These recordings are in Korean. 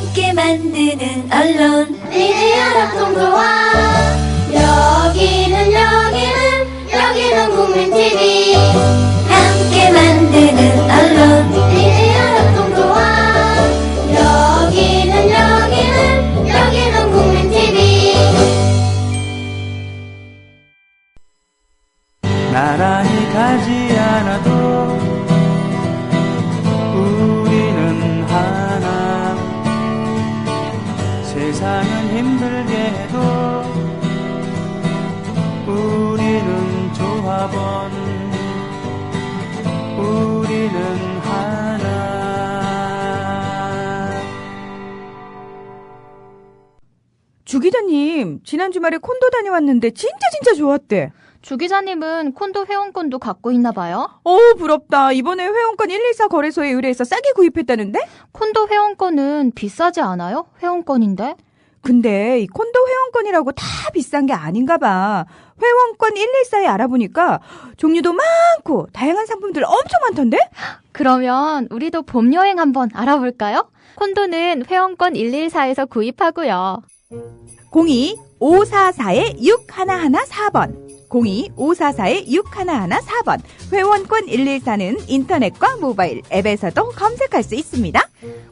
함께 만드는 언론 미디어 합동조합. 여기는 국민TV. 함께 만드는 언론 미디어 합동조합. 여기는 국민TV. 나란히 가지 않아도 우리는 하나. 세상은 힘들게 해도 우리는 조합원. 우리는 하나. 주 기자님, 지난 주말에 콘도 다녀왔는데 진짜 좋았대. 주 기자님은 콘도 회원권도 갖고 있나 봐요? 부럽다. 이번에 회원권 114 거래소에 의뢰해서 싸게 구입했다는데? 콘도 회원권은 비싸지 않아요? 회원권인데? 근데 이 콘도 회원권이라고 다 비싼 게 아닌가 봐. 회원권 114에 알아보니까 종류도 많고 다양한 상품들 엄청 많던데? 그러면 우리도 봄 여행 한번 알아볼까요? 콘도는 회원권 114에서 구입하고요. 02-544-6114번 02-544-6114번 회원권 114는 인터넷과 모바일 앱에서도 검색할 수 있습니다.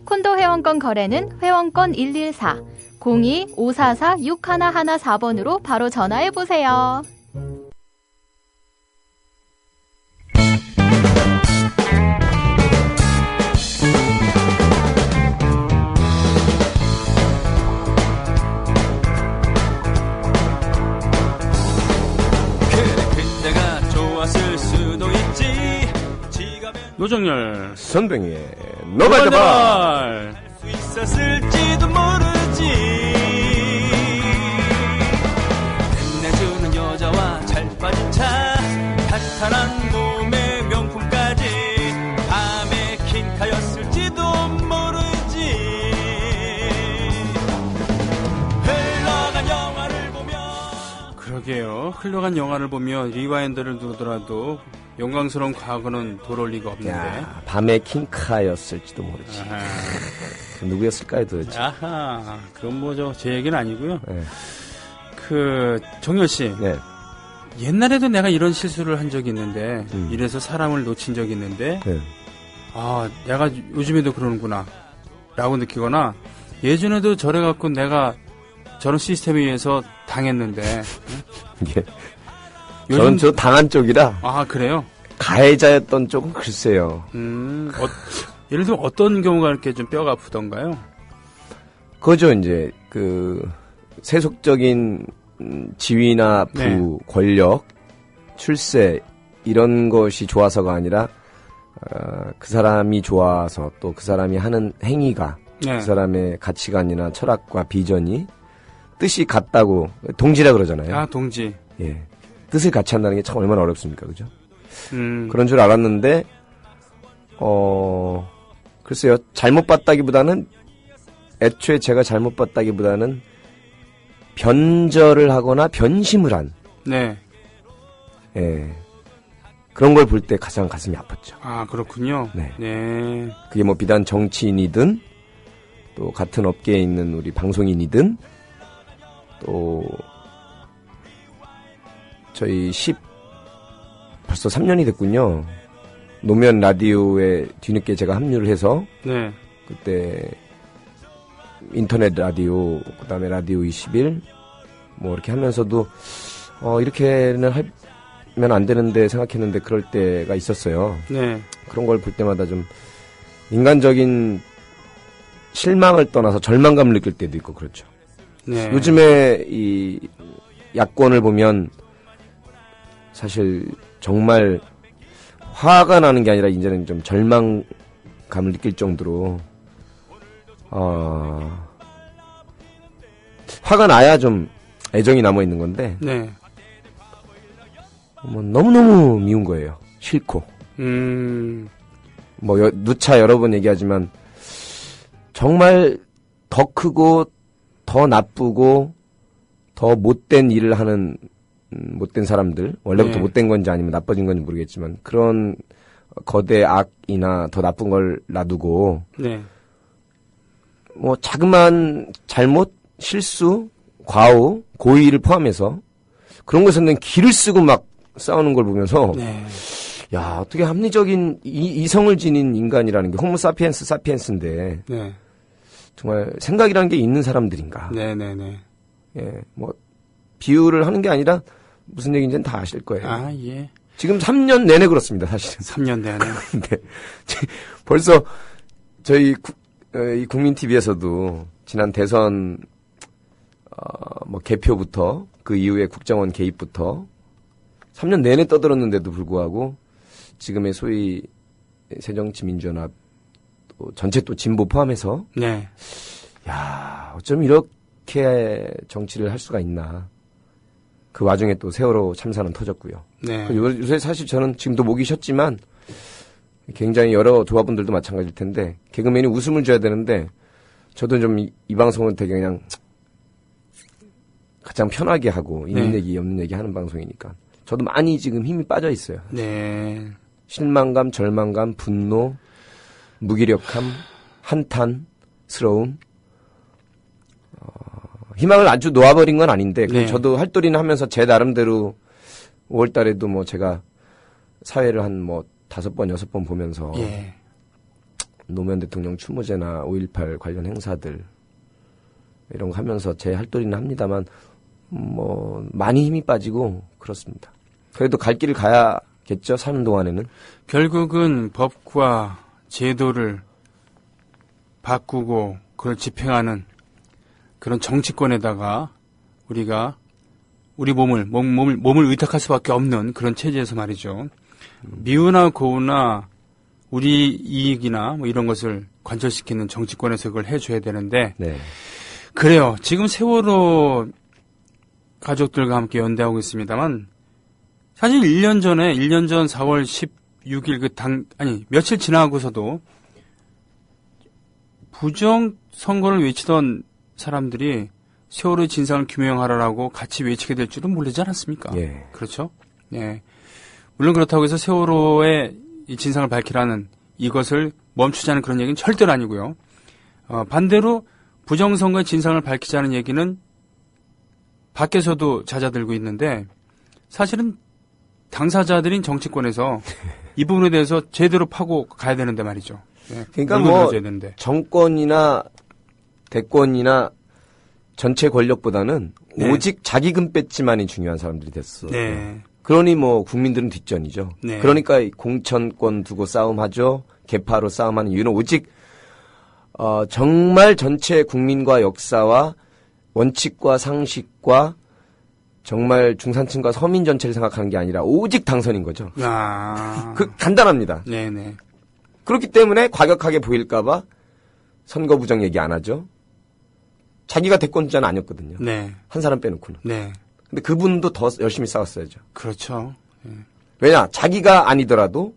콘도 회원권 거래는 회원권 114 02-544-6114번으로 바로 전화해보세요. 노정열 선병의 노발대발 수 있었을지도 모르지. 끝내주는 여자와 잘 빠진 차 탄탄한 몸의 명품까지 밤에 킹카였을지도 모르지. 흘러간 영화를 보며 그러게요. 흘러간 영화를 보며 리와인드를 누르더라도 영광스러운 과거는 돌아올 리가 없는데. 야, 밤의 킹카였을지도 모르지. 누구였을까요 도대체? 아하, 그건 뭐죠. 제 얘기는 아니고요. 네. 정열 씨. 네. 옛날에도 내가 이런 실수를 한 적이 있는데, 이래서 사람을 놓친 적이 있는데, 네. 아, 내가 요즘에도 그러는구나. 라고 느끼거나, 예전에도 저래갖고 내가 저런 시스템에 의해서 당했는데, 예. 저는 저 당한 쪽이라. 아, 그래요? 가해자였던 쪽은 글쎄요. 예를 들면 어떤 경우가 이렇게 좀 뼈가 아프던가요? 그거죠, 이제, 세속적인 지위나 부, 네. 권력, 출세, 이런 것이 좋아서가 아니라, 그 사람이 좋아서 또 그 사람이 하는 행위가, 네. 그 사람의 가치관이나 철학과 비전이 뜻이 같다고, 동지라 그러잖아요. 아, 동지. 예. 뜻을 같이 한다는 게 참 얼마나 어렵습니까, 그죠? 그런 줄 알았는데, 글쎄요, 잘못 봤다기보다는, 애초에 제가 잘못 봤다기보다는, 변절을 하거나 변심을 한. 네. 예. 그런 걸 볼 때 가장 가슴이 아팠죠. 아, 그렇군요. 네. 네. 그게 뭐 비단 정치인이든, 또 같은 업계에 있는 우리 방송인이든, 또, 저희 벌써 3년이 됐군요. 노면 라디오에 뒤늦게 제가 합류를 해서 네. 그때 인터넷 라디오, 그다음에 라디오 21 뭐 이렇게 하면서도 이렇게는 하면 안 되는데 생각했는데 그럴 때가 있었어요. 네. 그런 걸 볼 때마다 좀 인간적인 실망을 떠나서 절망감을 느낄 때도 있고 그렇죠. 네. 요즘에 이 야권을 보면 사실 정말 화가 나는 게 아니라 이제는 좀 절망감을 느낄 정도로 화가 나야 좀 애정이 남아 있는 건데 네. 뭐 너무너무 미운 거예요. 싫고. 뭐 누차 여러 번 얘기하지만 정말 더 크고 더 나쁘고 더 못된 일을 하는 못된 사람들, 원래부터 네. 못된 건지 아니면 나빠진 건지 모르겠지만 그런 거대 악이나 더 나쁜 걸 놔두고 네. 뭐 자그마한 잘못, 실수, 과오, 고의를 포함해서 그런 것에는 기를 쓰고 막 싸우는 걸 보면서 네. 야, 어떻게 합리적인 이성을 지닌 인간이라는 게 호모 사피엔스인데 네. 정말 생각이라는 게 있는 사람들인가. 네네네. 예, 뭐 비유를 하는 게 아니라 무슨 얘기인지는 다 아실 거예요. 아, 예. 지금 3년 내내 그렇습니다, 사실은. 3년 내내. 근데 벌써 저희 이 국민 TV에서도 지난 대선 뭐 개표부터 그 이후에 국정원 개입부터 3년 내내 떠들었는데도 불구하고 지금의 소위 새정치민주연합 또 전체 또 진보 포함해서 네. 야, 어쩜 이렇게 정치를 할 수가 있나. 그 와중에 또 세월호 참사는 터졌고요. 네. 요새 사실 저는 지금도 목이 쉬었지만 굉장히 여러 조합원들도 마찬가지일 텐데 개그맨이 웃음을 줘야 되는데 저도 좀 이 방송은 되게 그냥 가장 편하게 하고 있는 네. 얘기 없는 얘기 하는 방송이니까 저도 많이 지금 힘이 빠져 있어요. 네. 실망감, 절망감, 분노, 무기력함, 한탄스러움. 희망을 아주 놓아버린 건 아닌데 네. 저도 할도리는 하면서 제 나름대로 5월 달에도 뭐 제가 사회를 한 뭐 5번, 6번 보면서 예. 노무현 대통령 추모제나 5.18 관련 행사들 이런 거 하면서 제 할도리는 합니다만 뭐 많이 힘이 빠지고 그렇습니다. 그래도 갈 길을 가야겠죠, 사는 동안에는. 결국은 법과 제도를 바꾸고 그걸 집행하는 그런 정치권에다가 우리가 우리 몸을 의탁할 수밖에 없는 그런 체제에서 말이죠. 미우나 고우나 우리 이익이나 뭐 이런 것을 관철시키는 정치권에서 그걸 해줘야 되는데 네. 그래요. 지금 세월호 가족들과 함께 연대하고 있습니다만 사실 1년 전 4월 16일 며칠 지나고서도 부정 선거를 외치던 사람들이 세월호의 진상을 규명하라고 같이 외치게 될 줄은 모르지 않았습니까? 예. 그렇죠? 예. 물론 그렇다고 해서 세월호의 이 진상을 밝히라는 이것을 멈추자는 그런 얘기는 절대로 아니고요. 반대로 부정선거의 진상을 밝히자는 얘기는 밖에서도 잦아들고 있는데 사실은 당사자들인 정치권에서 이 부분에 대해서 제대로 파고 가야 되는데 말이죠. 예. 그러니까 뭐 되는데. 정권이나 대권이나 전체 권력보다는 네. 오직 자기 금 뺏지만이 중요한 사람들이 됐어. 네. 그러니 뭐 국민들은 뒷전이죠. 네. 그러니까 공천권 두고 싸움하죠. 개파로 싸움하는 이유는 오직 정말 전체 국민과 역사와 원칙과 상식과 정말 중산층과 서민 전체를 생각하는 게 아니라 오직 당선인 거죠. 아. 간단합니다. 네네. 그렇기 때문에 과격하게 보일까봐 선거 부정 얘기 안 하죠. 자기가 대권 주자는 아니었거든요. 네. 한 사람 빼놓고는. 네. 근데 그분도 더 열심히 싸웠어야죠. 그렇죠. 네. 왜냐? 자기가 아니더라도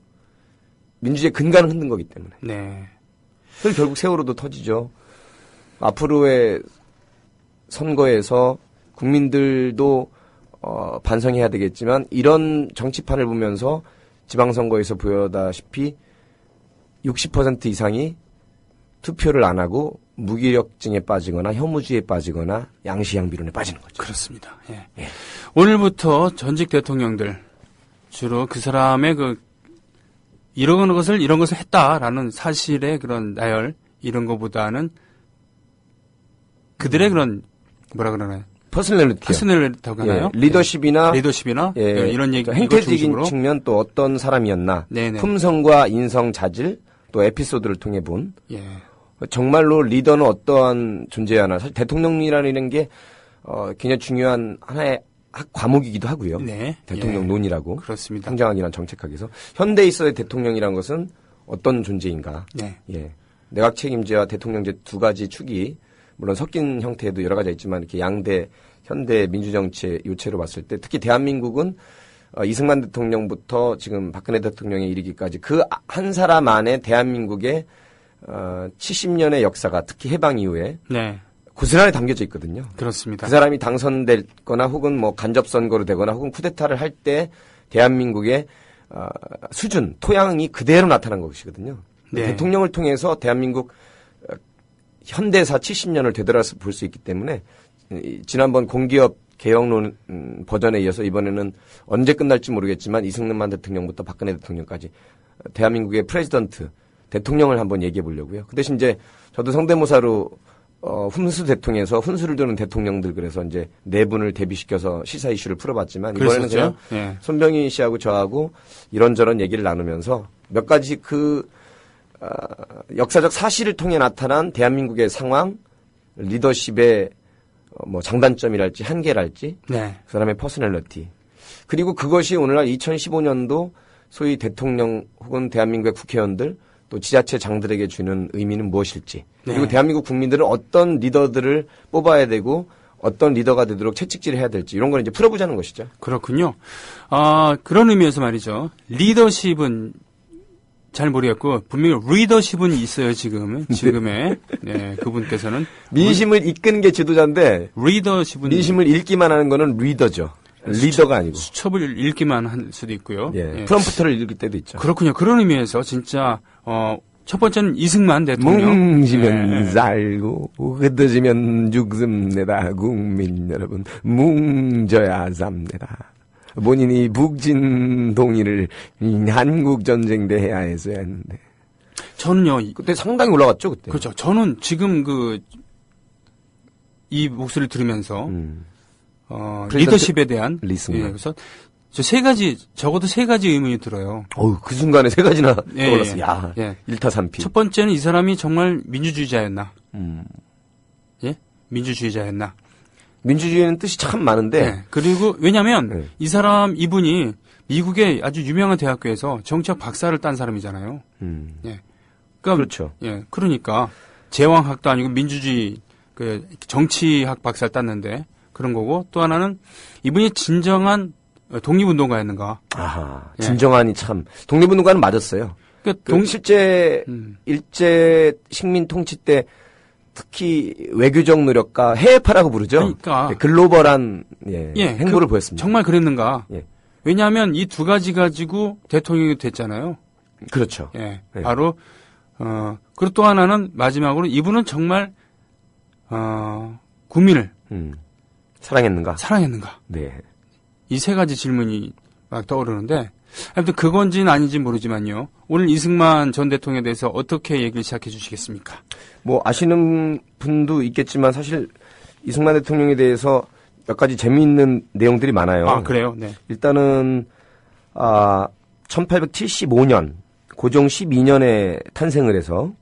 민주주의의 근간을 흔든 거기 때문에. 네. 그래서 결국 세월호도 터지죠. 앞으로의 선거에서 국민들도 반성해야 되겠지만 이런 정치판을 보면서 지방선거에서 보여다시피 60% 이상이 투표를 안 하고 무기력증에 빠지거나 혐오주의에 빠지거나 양시양비론에 빠지는 거죠. 그렇습니다. 예. 예. 오늘부터 전직 대통령들 주로 그 사람의 이런 것을 했다라는 사실의 그런 나열 이런 것보다는 그들의 그런 뭐라 그러나요? 퍼스널리티라고 하나요? 예. 리더십이나 예. 이런 얘기 행태적인 측면 또 어떤 사람이었나 네네. 품성과 인성 자질 또 에피소드를 통해 본 예. 정말로 리더는 어떠한 존재야나 사실 대통령이라는 게 굉장히 중요한 하나의 학 과목이기도 하고요. 네. 대통령론이라고. 그렇습니다. 행정학이나 정책학에서 현대에 있어의 대통령이라는 것은 어떤 존재인가. 네. 예. 내각 책임제와 대통령제 두 가지 축이 물론 섞인 형태도 여러 가지가 있지만 이렇게 양대 현대 민주정치의 요체로 봤을 때 특히 대한민국은 이승만 대통령부터 지금 박근혜 대통령에 이르기까지 그 한 사람 안에 대한민국의 70년의 역사가 특히 해방 이후에 네. 고스란히 담겨져 있거든요. 그렇습니다. 그 사람이 당선됐거나 혹은 뭐 간접선거로 되거나 혹은 쿠데타를 할 때 대한민국의 수준, 토양이 그대로 나타난 것이거든요. 네. 대통령을 통해서 대한민국 현대사 70년을 되돌아서 볼 수 있기 때문에 지난번 공기업 개혁론 버전에 이어서 이번에는 언제 끝날지 모르겠지만 이승만 대통령부터 박근혜 대통령까지 대한민국의 프레지던트 대통령을 한번 얘기해 보려고요. 그 대신 이제 저도 성대모사로 훈수 대통령에서 훈수를 두는 대통령들 그래서 이제 네 분을 대비시켜서 시사 이슈를 풀어봤지만 이번에는 그냥 예. 손병희 씨하고 저하고 이런저런 얘기를 나누면서 몇 가지 역사적 사실을 통해 나타난 대한민국의 상황, 리더십의 뭐 장단점이랄지 한계랄지 네. 그 사람의 퍼스널리티 그리고 그것이 오늘날 2015년도 소위 대통령 혹은 대한민국의 국회의원들 또 지자체장들에게 주는 의미는 무엇일지 그리고 네. 대한민국 국민들은 어떤 리더들을 뽑아야 되고 어떤 리더가 되도록 채찍질을 해야 될지 이런 걸 이제 풀어보자는 것이죠. 그렇군요. 그런 의미에서 말이죠. 리더십은 잘 모르겠고 분명히 리더십은 있어요 지금의 네, 그분께서는 민심을 이끄는 게 지도자인데 리더십은 민심을 읽기만 하는 거는 리더죠. 리더가 아니고 수첩을 읽기만 할 수도 있고요. 예, 예. 프롬프터를 읽을 때도 있죠. 그렇군요. 그런 의미에서 진짜 첫 번째는 이승만 대통령. 뭉치면 예. 살고 흩어지면 죽습니다. 국민 여러분 뭉져야 삽니다. 본인이 북진 동의를 한국전쟁대 해야 했는데 저는요. 그때 상당히 올라갔죠 그때. 그렇죠. 저는 지금 이 목소리를 들으면서 리더십에 대한 리승만. 예, 그래서 적어도 세 가지 의문이 들어요. 그 순간에 세 가지나 예, 떠올랐어. 예. 야, 예. 1타3피. 첫 번째는 이 사람이 정말 민주주의자였나? 음. 예? 민주주의자였나? 민주주의는 뜻이 참 많은데 네. 그리고 왜냐면 네. 이분이 미국의 아주 유명한 대학교에서 정치학 박사를 딴 사람이잖아요. 예. 그러니까 그렇죠. 예. 그러니까 제왕학도 아니고 민주주의 정치학 박사를 땄는데 그런 거고 또 하나는 이분이 진정한 독립운동가였는가? 아하, 예. 진정한이 참 독립운동가는 맞았어요. 그러니까 실제 일제 식민 통치 때 특히 외교적 노력과 해외파라고 부르죠. 그러니까. 글로벌한 행보를 보였습니다. 정말 그랬는가? 예. 왜냐하면 이 두 가지 가지고 대통령이 됐잖아요. 그렇죠. 예. 예. 바로 그리고 또 하나는 마지막으로 이분은 정말 국민을 사랑했는가? 사랑했는가? 네. 이 세 가지 질문이 막 떠오르는데 아무튼 그건지는 아닌지 모르지만요. 오늘 이승만 전 대통령에 대해서 어떻게 얘기를 시작해 주시겠습니까? 뭐 아시는 분도 있겠지만 사실 이승만 대통령에 대해서 몇 가지 재미있는 내용들이 많아요. 아, 그래요? 네. 일단은 1875년 고종 12년에 탄생을 해서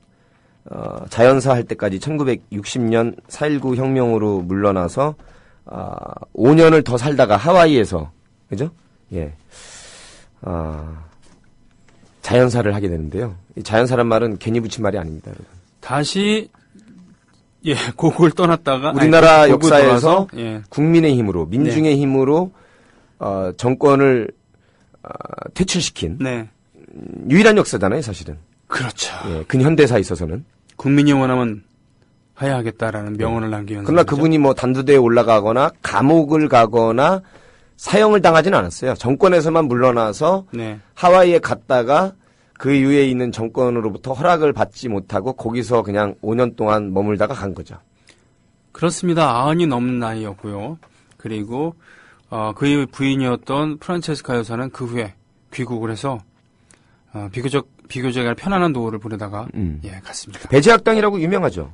자연사 할 때까지 1960년 4.19 혁명으로 물러나서 5년을 더 살다가 하와이에서 그죠? 예. 자연사를 하게 되는데요. 이 자연사란 말은 괜히 붙인 말이 아닙니다, 여러분. 다시 고국을 떠났다가 우리나라 고국을 역사에서 떠나서, 예. 국민의 힘으로 민중의 힘으로 정권을 퇴출시킨 네. 유일한 역사잖아요, 사실은. 그렇죠. 예, 근현대사에 있어서는. 국민이 원하면 해야 하겠다라는 명언을 남기면서. 그러나 그분이 뭐 단두대에 올라가거나 감옥을 가거나 사형을 당하지는 않았어요. 정권에서만 물러나서 네. 하와이에 갔다가 그 이후에 있는 정권으로부터 허락을 받지 못하고 거기서 그냥 5년 동안 머물다가 간 거죠. 그렇습니다. 90이 넘는 나이였고요. 그리고 그의 부인이었던 프란체스카 여사는 그 후에 귀국을 해서 비교적 편안한 노후를 보내다가 갔습니다. 배제학당이라고 유명하죠.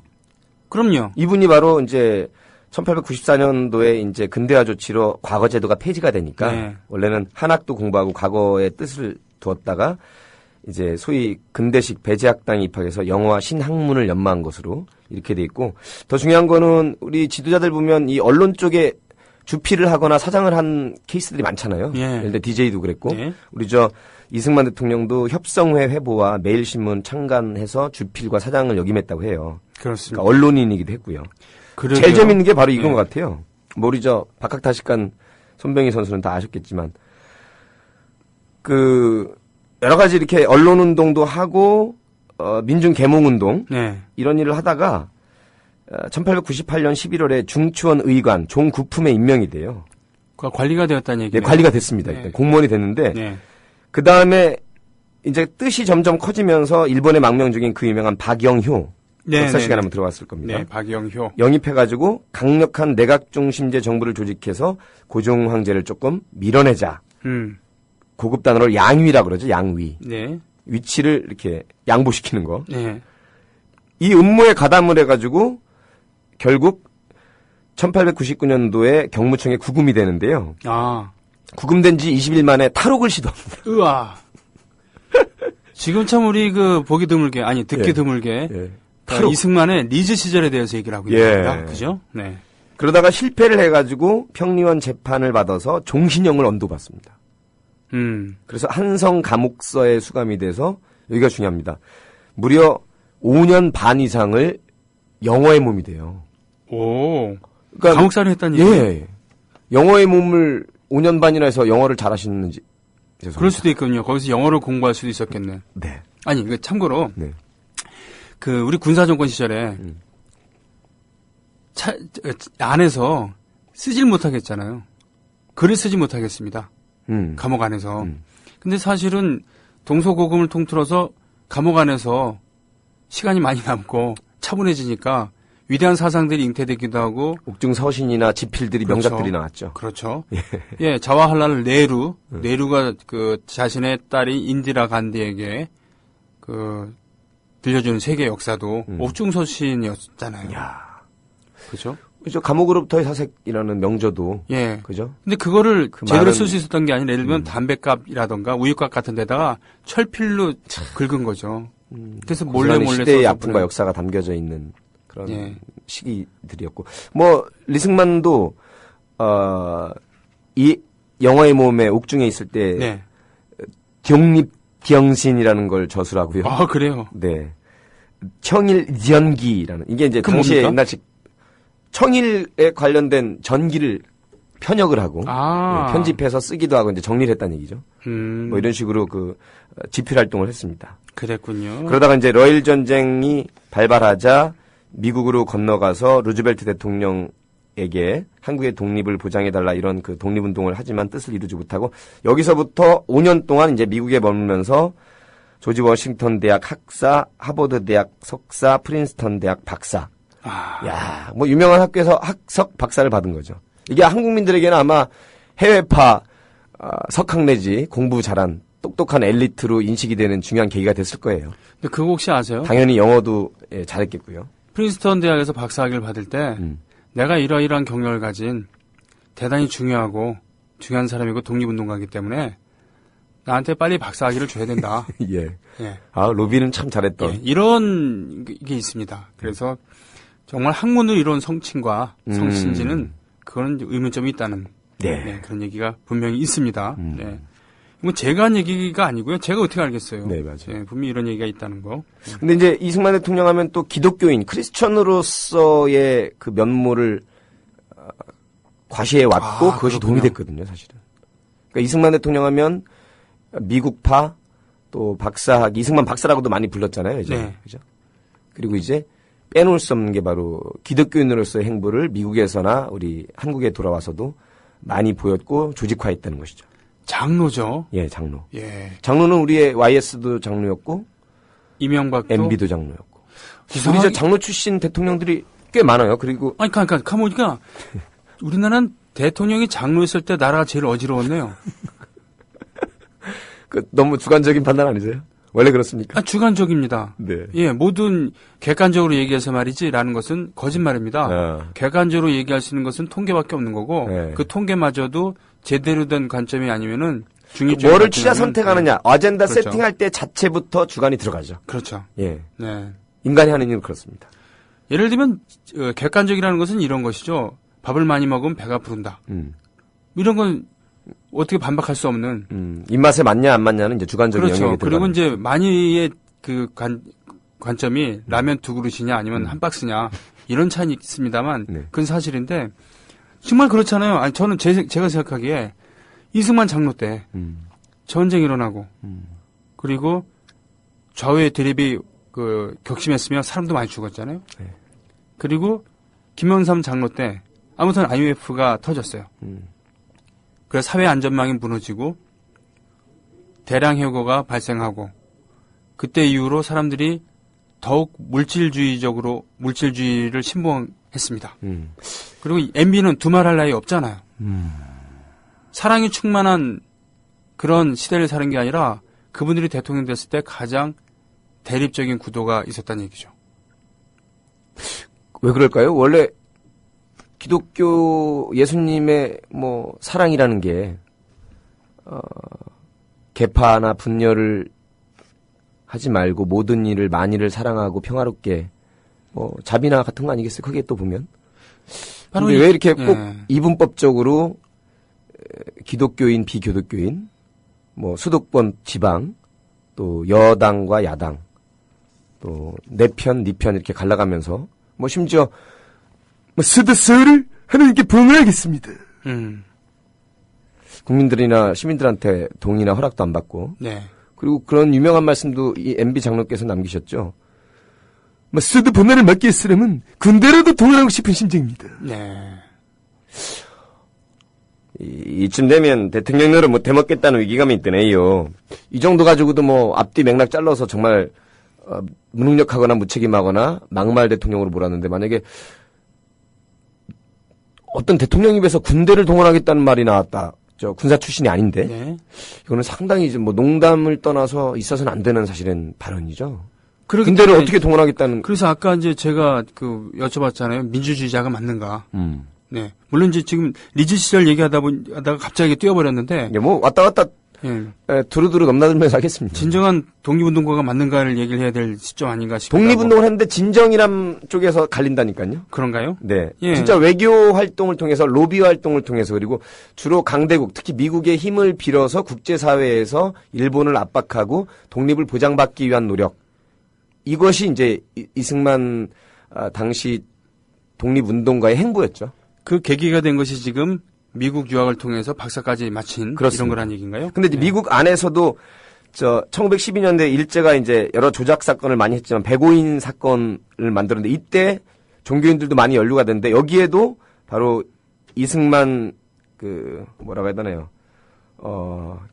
그럼요. 이분이 바로 이제 1894년도에 이제 근대화 조치로 과거 제도가 폐지가 되니까 네. 원래는 한학도 공부하고 과거의 뜻을 두었다가 이제 소위 근대식 배제학당에 입학해서 영어와 신학문을 연마한 것으로 이렇게 돼 있고 더 중요한 거는 우리 지도자들 보면 이 언론 쪽에 주필을 하거나 사장을 한 케이스들이 많잖아요. 예. 예를 들어 DJ도 그랬고 예. 우리 이승만 대통령도 협성회 회보와 매일신문 창간해서 주필과 사장을 역임했다고 해요. 그렇습니다. 그러니까 언론인이기도 했고요. 그러게요. 제일 재밌는 게 바로 이건 네. 것 같아요. 뭐 우리 박학다식관 손병희 선수는 다 아셨겠지만 여러 가지 이렇게 언론운동도 하고 민중계몽운동 네. 이런 일을 하다가 1898년 11월에 중추원 의관 종구품에 임명이 돼요. 관리가 되었다는 네, 얘기네요. 관리가 됐습니다. 네. 일단 공무원이 됐는데 네. 그 다음에 이제 뜻이 점점 커지면서 일본에 망명 중인 그 유명한 박영효 네, 역사 네, 시간에 네. 한번 들어봤을 겁니다. 네, 박영효. 영입해가지고 강력한 내각 중심제 정부를 조직해서 고종 황제를 조금 밀어내자. 고급 단어로 양위라 그러죠. 양위. 네, 위치를 이렇게 양보시키는 거. 네. 이 음모에 가담을 해가지고 결국 1899년도에 경무청에 구금이 되는데요. 아, 구금된 지 20일 만에 탈옥을 시도합니다. 으아. 지금 참 우리 그 보기 드물게, 아니 듣기 예. 드물게 예. 이승만의 리즈 시절에 대해서 얘기를 하고 예. 있습니다. 그죠? 네. 그러다가 실패를 해가지고 평리원 재판을 받아서 종신형을 언도받습니다. 그래서 한성 감옥서에 수감이 돼서 여기가 중요합니다. 무려 5년 반 이상을 영어의 몸이 돼요. 오. 그러니까 감옥살이 했다는 얘기. 예. 영어의 몸을 5년 반이나 해서 영어를 잘하시는지 죄송합니다. 그럴 수도 있거든요. 거기서 영어를 공부할 수도 있었겠네. 네. 아니, 그 참고로 네. 그 우리 군사 정권 시절에 안에서 쓰질 못하겠잖아요. 글을 쓰지 못하겠습니다. 감옥 안에서. 근데 사실은 동서고금을 통틀어서 감옥 안에서 시간이 많이 남고 차분해지니까 위대한 사상들이 잉태되기도 하고. 옥중 서신이나 지필들이 그렇죠. 명작들이 나왔죠. 그렇죠. 예, 자와할랄 네루가 그 자신의 딸이 인디라 간디에게 그 들려주는 세계 역사도 옥중 서신이었잖아요. 그죠? 그죠. 감옥으로부터의 사색이라는 명저도. 예. 그죠? 근데 그거를 그 제대로 많은- 쓸 수 있었던 게 아니라 예를 들면 담배값이라던가 우유값 같은 데다가 철필로 긁은 거죠. 그래서 몰래 시대의 써서 아픔과 역사가 담겨져 있는 그런 예. 시기들이었고. 뭐 리승만도 이 영어의 몸에 옥중에 있을 때 네. 경립경신이라는 걸 저술하고요. 아, 그래요. 네. 청일전기라는 이게 이제 그 당시에 뭡니까? 옛날식 청일에 관련된 전기를 편역을 하고 아. 네, 편집해서 쓰기도 하고 이제 정리를 했다는 얘기죠. 뭐 이런 식으로 그 지필 활동을 했습니다. 그랬군요. 그러다가 이제 러일 전쟁이 발발하자 미국으로 건너가서 루즈벨트 대통령에게 한국의 독립을 보장해달라 이런 그 독립운동을 하지만 뜻을 이루지 못하고 여기서부터 5년 동안 이제 미국에 머물면서 조지 워싱턴 대학 학사, 하버드 대학 석사, 프린스턴 대학 박사. 야, 뭐 유명한 학교에서 학석 박사를 받은 거죠. 이게 한국민들에게는 아마 해외파 석학 내지 공부 잘한 똑똑한 엘리트로 인식이 되는 중요한 계기가 됐을 거예요. 근데 그거 혹시 아세요? 당연히 영어도 잘했겠고요. 프린스턴 대학에서 박사학위를 받을 때 내가 이러이러한 경력을 가진 대단히 중요한 사람이고 독립운동가이기 때문에 나한테 빨리 박사학위를 줘야 된다. 예. 예. 아, 로비는 참 잘했던. 예, 이런 게 있습니다. 그래서 정말 학문으로 이룬 성친과 성신지는 그거는 의문점이 있다는 네. 그런 얘기가 분명히 있습니다. 네. 뭐 제가 한 얘기가 아니고요. 제가 어떻게 알겠어요? 네, 맞아요. 예, 분명히 이런 얘기가 있다는 거. 근데 이제 이승만 대통령 하면 또 기독교인, 크리스천으로서의 그 면모를 과시해 왔고 그것이 그렇군요. 도움이 됐거든요, 사실은. 그러니까 이승만 대통령 하면 미국파 또 박사학, 이승만 박사라고도 많이 불렀잖아요, 이제. 네. 그죠? 그리고 이제 빼놓을 수 없는 게 바로 기독교인으로서의 행보를 미국에서나 우리 한국에 돌아와서도 많이 보였고 조직화했다는 것이죠. 장로죠. 예, 장로. 예. 장로는 우리의 YS도 장로였고 이명박도. MB도 장로였고. 이상하게- 우리 저 장로 출신 대통령들이 꽤 많아요. 그리고 아니, 그러니까 가보니까 우리나라는 대통령이 장로였을 때 나라가 제일 어지러웠네요. 너무 주관적인 판단 아니세요? 원래 그렇습니까? 아, 주관적입니다. 네. 예, 모든 객관적으로 얘기해서 말이지라는 것은 거짓말입니다. 아. 객관적으로 얘기할 수 있는 것은 통계밖에 없는 거고 네. 그 통계마저도 제대로 된 관점이 아니면은 중립적인 뭐를 관점이 취하 아니면- 선택하느냐. 아젠다 그렇죠. 세팅할 때 자체부터 주관이 들어가죠. 그렇죠. 예. 네. 인간이 하는 일은 그렇습니다. 예를 들면 객관적이라는 것은 이런 것이죠. 밥을 많이 먹으면 배가 부른다. 이런 건 어떻게 반박할 수 없는. 입맛에 맞냐 안 맞냐는 이제 주관적인 그렇죠. 영역이 그리고 들어가는 이제 많이의 그 관점이 라면 두 그릇이냐 아니면 한 박스냐 이런 차이는 있습니다만 네. 그건 사실인데 정말 그렇잖아요. 아니 저는 제가 생각하기에 이승만 장로 때 전쟁이 일어나고 그리고 좌우의 대립이 그 격심했으며 사람도 많이 죽었잖아요. 네. 그리고 김영삼 장로 때 아무튼 IMF가 터졌어요. 그래서 사회 안전망이 무너지고 대량 해고가 발생하고 그때 이후로 사람들이 더욱 물질주의를 신봉했습니다. 그리고 MB는 두말할 나위 없잖아요. 사랑이 충만한 그런 시대를 사는 게 아니라 그분들이 대통령 됐을 때 가장 대립적인 구도가 있었다는 얘기죠. 왜 그럴까요? 원래 기독교 예수님의 뭐 사랑이라는 게 계파나 분열을 하지 말고 모든 일을 만일을 사랑하고 평화롭게 뭐 자비나 같은 거 아니겠어요? 크게 또 보면. 근데 왜 이렇게 꼭 이분법적으로 기독교인, 비기독교인, 뭐 수도권, 지방, 또 여당과 야당, 또 내 편, 네 편 이렇게 갈라가면서 뭐 심지어 뭐 스드스를 하나님께 봉헌하겠습니다. 국민들이나 시민들한테 동의나 허락도 안 받고. 네. 그리고 그런 유명한 말씀도 이 MB 장로께서 남기셨죠. 뭐 스드 범죄를 막기 위해서라면 군대라도 동원하고 싶은 심정입니다. 네. 이쯤 되면 대통령으로 못 해먹겠다는 위기감이 있더네요. 이 정도 가지고도 뭐 앞뒤 맥락 잘라서 정말 무능력하거나 무책임하거나 막말 대통령으로 몰았는데 만약에 어떤 대통령 입에서 군대를 동원하겠다는 말이 나왔다. 저 군사 출신이 아닌데 네. 이거는 상당히 좀 뭐 농담을 떠나서 있어서는 안 되는 사실은 발언이죠. 그렇기 군대를 때문에 어떻게 동원하겠다는. 그래서 아까 이제 제가 여쭤봤잖아요. 민주주의자가 맞는가? 네. 물론 이제 지금 리즈 시절 얘기하다가 갑자기 뛰어버렸는데. 예, 뭐 왔다 갔다 예. 두루두루 넘나들면서 하겠습니다. 진정한 독립운동가가 맞는가를 얘기를 해야 될 시점 아닌가 싶어요. 독립운동을 했는데 진정이란 쪽에서 갈린다니까요. 그런가요? 네. 예. 진짜 외교 활동을 통해서 로비 활동을 통해서 그리고 주로 강대국 특히 미국의 힘을 빌어서 국제사회에서 일본을 압박하고 독립을 보장받기 위한 노력. 이것이 이제 이승만 당시 독립운동가의 행보였죠. 그 계기가 된 것이 지금 미국 유학을 통해서 박사까지 마친 그렇습니다. 이런 거란 얘기인가요? 근데 이제 네. 미국 안에서도 1912년대 일제가 이제 여러 조작 사건을 많이 했지만 백오인 사건을 만들었는데 이때 종교인들도 많이 연루가 됐는데 여기에도 바로 이승만 뭐라고 해야 되나요?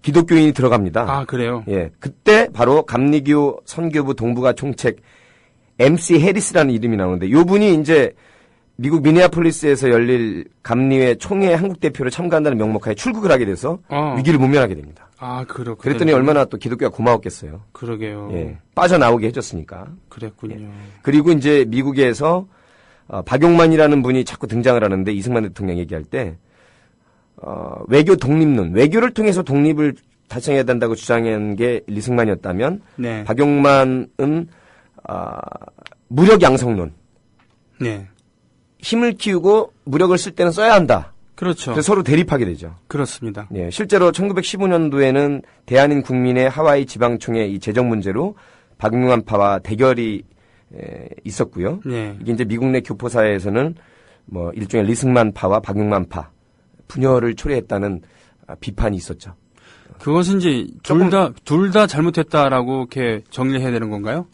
기독교인이 들어갑니다. 아, 그래요? 예. 그때 바로 감리교 선교부 동북아 총책 MC 해리스라는 이름이 나오는데 요 분이 이제 미국 미네아폴리스에서 열릴 감리회 총회 한국 대표로 참가한다는 명목하에 출국을 하게 돼서 위기를 모면하게 됩니다. 아, 그랬더니 얼마나 또 기독교가 고마웠겠어요. 그러게요. 예. 빠져나오게 해줬으니까. 그랬군요. 예. 그리고 이제 미국에서 박용만이라는 분이 자꾸 등장을 하는데 이승만 대통령 얘기할 때 외교 독립론, 외교를 통해서 독립을 달성해야 된다고 주장한 게 이승만이었다면 네. 박용만은 무력 양성론. 네. 힘을 키우고 무력을 쓸 때는 써야 한다. 그렇죠. 그래서 서로 대립하게 되죠. 그렇습니다. 예, 실제로 1915년도에는 대한인 국민의 하와이 지방총회 이 재정 문제로 박용만파와 대결이 있었고요. 네. 이게 이제 미국 내 교포사회에서는 뭐 일종의 리승만파와 박용만파 분열을 초래했다는 비판이 있었죠. 그것은 이제 둘 다 잘못했다라고 이렇게 정리를 해야 되는 건가요?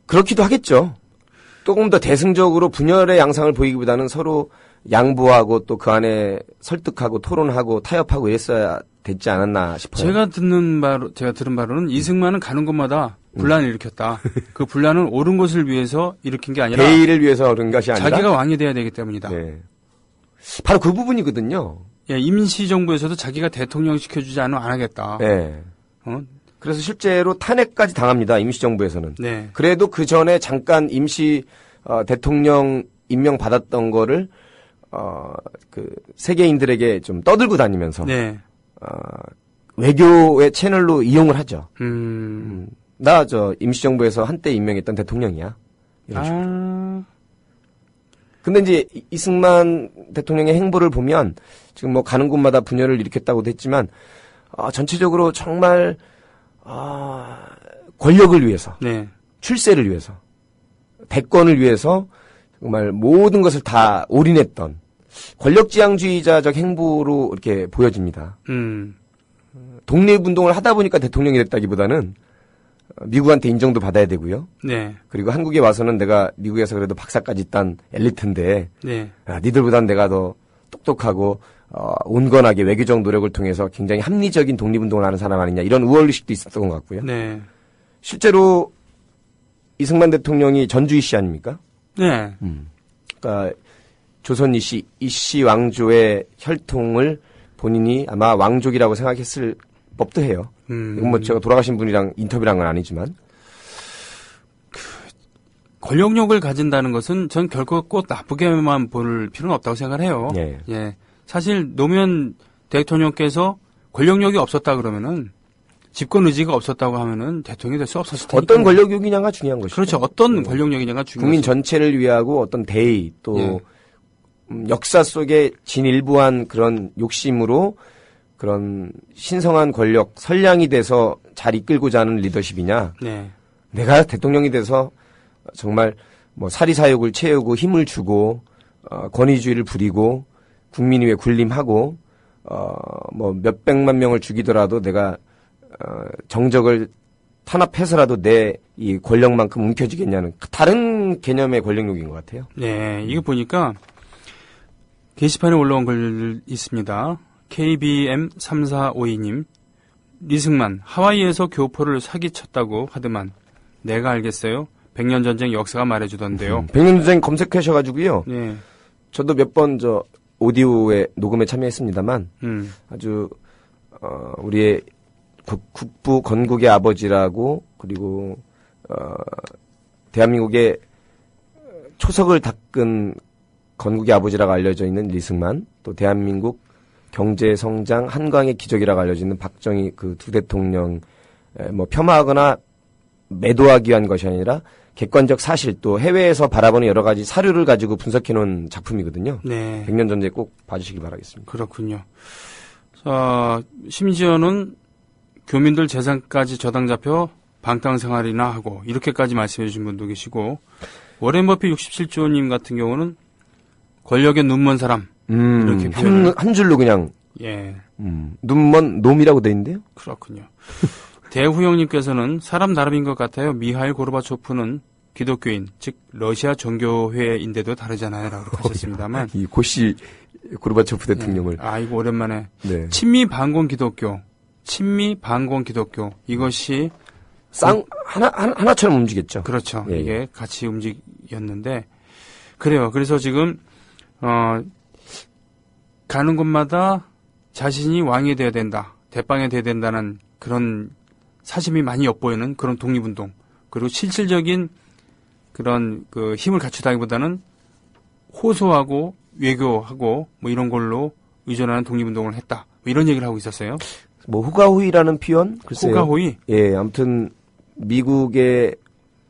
그렇기도 하겠죠. 조금 더 대승적으로 분열의 양상을 보이기보다는 서로 양보하고 또 그 안에 설득하고 토론하고 타협하고 이랬어야 됐지 않았나 싶어요. 제가 들은 바로는 이승만은 가는 곳마다 분란을 일으켰다. 그 분란은 옳은 것을 위해서 일으킨 게 아니라 대의를 위해서 그런 것이 아니라 자기가 왕이 돼야 되기 때문이다. 네. 바로 그 부분이거든요. 예, 임시정부에서도 자기가 대통령 시켜주지 않으면 안 하겠다. 네. 그래서 실제로 탄핵까지 당합니다. 임시정부에서는. 네. 그래도 그 전에 잠깐 임시 대통령 임명 받았던 거를 세계인들에게 좀 떠들고 다니면서 네. 외교의 채널로 이용을 하죠. 나 임시정부에서 한때 임명했던 대통령이야. 이런 식으로. 근데 이제 이승만 대통령의 행보를 보면 지금 뭐 가는 곳마다 분열을 일으켰다고도 했지만 전체적으로 정말 권력을 위해서, 네. 출세를 위해서, 대권을 위해서 정말 모든 것을 다 올인했던 권력지향주의자적 행보로 이렇게 보여집니다. 독립운동을 하다 보니까 대통령이 됐다기보다는 미국한테 인정도 받아야 되고요. 네. 그리고 한국에 와서는 내가 미국에서 그래도 박사까지 딴 엘리트인데, 네. 니들보단 내가 더 똑똑하고 온건하게 외교적 노력을 통해서 굉장히 합리적인 독립운동을 하는 사람 아니냐 이런 우월의식도 있었던 것 같고요. 네. 실제로 이승만 대통령이 전주이 씨 아닙니까? 네. 그러니까 조선 이씨 왕조의 혈통을 본인이 아마 왕족이라고 생각했을 법도 해요. 이건 뭐 제가 돌아가신 분이랑 인터뷰를 한 건 아니지만. 권력욕을 가진다는 것은 전 결코 꼭 나쁘게만 볼 필요는 없다고 생각을 해요. 예. 예. 사실 노무현 대통령께서 권력욕이 없었다 그러면은 집권 의지가 없었다고 하면은 대통령이 될 수 없었을 테니까. 어떤 권력욕이냐가 중요한 것이죠. 그렇죠. 어떤 권력욕이냐가 중요하죠. 국민 전체를 위하고 어떤 대의 또 예. 역사 속에 진일보한 그런 욕심으로 그런 신성한 권력, 선량이 돼서 잘 이끌고자 하는 리더십이냐. 네. 내가 대통령이 돼서 정말 뭐 사리사욕을 채우고 힘을 주고 권위주의를 부리고 국민 위에 군림하고 뭐 몇백만 명을 죽이더라도 내가 정적을 탄압해서라도 내 이 권력만큼 움켜쥐겠냐는 다른 개념의 권력욕인 것 같아요. 네. 이거 보니까 게시판에 올라온 글 있습니다. KBM3452님. 리승만 하와이에서 교포를 사기쳤다고 하더만 내가 알겠어요. 100년 전쟁 역사가 말해주던데요. 100년 전쟁 검색하셔가지고요. 네. 저도 몇 번 오디오에 녹음에 참여했습니다만 아주 우리의 국부 건국의 아버지라고 그리고 대한민국의 초석을 닦은 건국의 아버지라고 알려져 있는 리승만, 또 대한민국 경제 성장 한강의 기적이라고 알려지는 박정희 그 두 대통령 뭐 폄하하거나 매도하기 위한 것이 아니라 객관적 사실 또 해외에서 바라보는 여러 가지 사료를 가지고 분석해 놓은 작품이거든요. 네. 100년 전쟁 꼭 봐주시길 바라겠습니다. 그렇군요. 심지어는 교민들 재산까지 저당 잡혀 방탕생활이나 하고 이렇게까지 말씀해 주신 분도 계시고 워렌 버핏 67조님 같은 경우는 권력에 눈먼 사람 이렇게 표현을 한 줄로 그냥 예 눈먼 놈이라고 돼 있는데요. 그렇군요. 대후영님께서는 사람 나름인 것 같아요. 미하일 고르바초프는 기독교인 즉 러시아 정교회인데도 다르잖아요 라고 하셨습니다만 이 고시 고르바초프 대통령을 이거 오랜만에 네. 친미 반공 기독교 이것이 하나처럼 움직였죠. 그렇죠. 예, 이게 같이 움직였는데 그래요. 그래서 지금 가는 곳마다 자신이 왕이 돼야 된다, 대빵이 돼야 된다는 그런 사심이 많이 엿보이는 그런 독립운동 그리고 실질적인 그런 그 힘을 갖추다기보다는 호소하고 외교하고 뭐 이런 걸로 의존하는 독립운동을 했다. 뭐 이런 얘기를 하고 있었어요. 뭐 후가호위라는 표현? 글쎄요. 후가호위? 예, 아무튼 미국의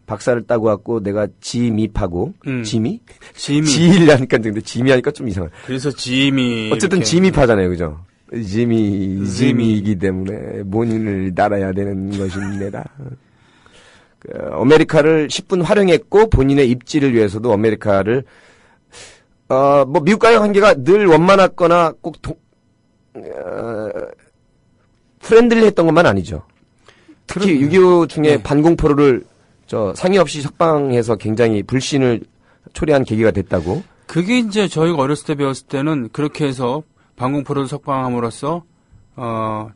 박사를 따고 왔고 내가 지미파고 지미? 지일하니까 근데 지미 하니까 좀 이상해. 그래서 지미 어쨌든 이렇게. 지미파잖아요, 그죠? 지미이기 때문에 본인을 따라야 되는 것입니다. 아메리카를 10분 활용했고 본인의 입지를 위해서도 아메리카를 뭐 미국과의 관계가 늘 원만했거나 꼭 프렌들리했던 것만 아니죠. 특히 6.25 중에 네. 반공포로를 상의 없이 석방해서 굉장히 불신을 초래한 계기가 됐다고. 그게 이제 저희가 어렸을 때 배웠을 때는 그렇게 해서 반공포로를 석방함으로써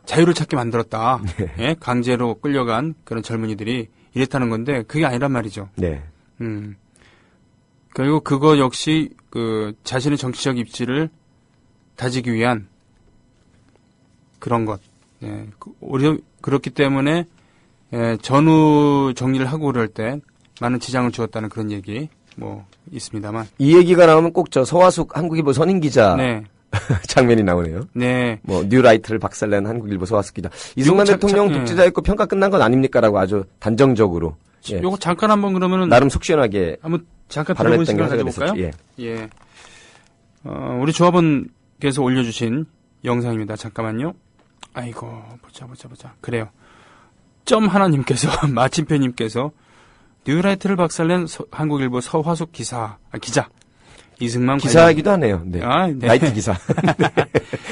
자유를 찾게 만들었다. 네. 예? 강제로 끌려간 그런 젊은이들이 이랬다는 건데 그게 아니란 말이죠. 네. 그리고 그거 역시 그 자신의 정치적 입지를 다지기 위한 그런 것. 예. 그렇기 때문에 전후 정리를 하고 그럴 때 많은 지장을 주었다는 그런 얘기 뭐 있습니다만. 이 얘기가 나오면 꼭 서화숙 한국일보 선임 기자 네. 장면이 나오네요. 네. 뭐 뉴라이트를 박살낸 한국일보 서화숙 기자. 이승만 대통령 독재자였고 평가 끝난 건 아닙니까라고 아주 단정적으로. 예. 요거 잠깐 한번 그러면은 나름 속 시원하게 한번 잠깐 발언했던 들어본 게 시간 화제가 가져볼까요? 됐었죠. 예. 예. 우리 조합원께서 올려주신 영상입니다. 잠깐만요. 아이고, 보자. 그래요. 점 하나님께서, 마침표님께서, 뉴라이트를 박살낸 한국일보 서화숙 기자. 이승만 기사이기도 하네요. 네. 네. 나이트 기사.